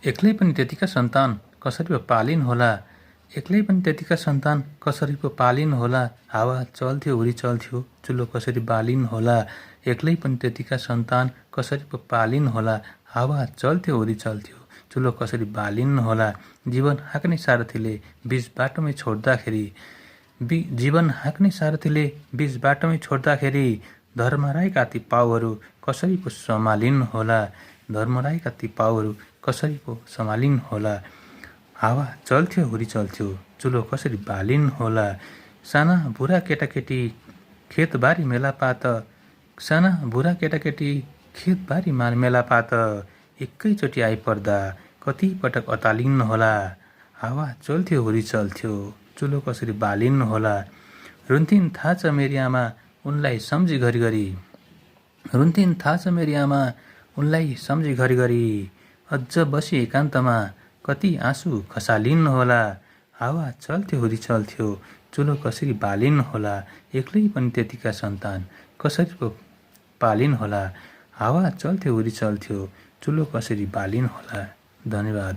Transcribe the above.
एक्लै पनि त्यतिका सन्तान कसरी पो पालिन होला। एक्लै पनि त्यतिका सन्तान कसरी पो पालिन होला। हावा चल्थ्यो हुरी चल्थ्यो चुलो कसरी बालिन होला। एक्लै पनि त्यतिका सन्तान कसरी पो पालिन होला। हावा चल्थ्यो हुरी चल्थ्यो चुलो कसरी बालिन होला। जीवन हाँक्ने सारथीले बीच बाटोमै छोड्दाखेरि धर्मराईका ती पाउहरू कसरी पो सम्हालिन होला। धर्मराईका ती पाउहरू कसरी पो सम्हालिन होला। हावा चल्थ्यो हुरी चल्थ्यो चुलो कसरी बालिन होला। साना बुढा केटाकेटी खेतबारी मेलापात एकैचोटि आइपर्दा कति पटक अतालिन होला। हावा चल्थ्यो हुरी चल्थ्यो चुलो कसरी बालिन होला। रुन्थिन् थाहा छ मेरी आमा उनलाई सम्झी घरिघरि अझ बसी एकान्तमा कति आँसु खसालिन होला। हावा चल्थ्यो हुरी चल्थ्यो चुलो कसरी बालिन होला। एक्लै पनि त्यतिका सन्तान कसरी पो पालिन होला। हावा चल्थ्यो हुरी चल्थ्यो चुलो कसरी बालिन होला। धन्यवाद।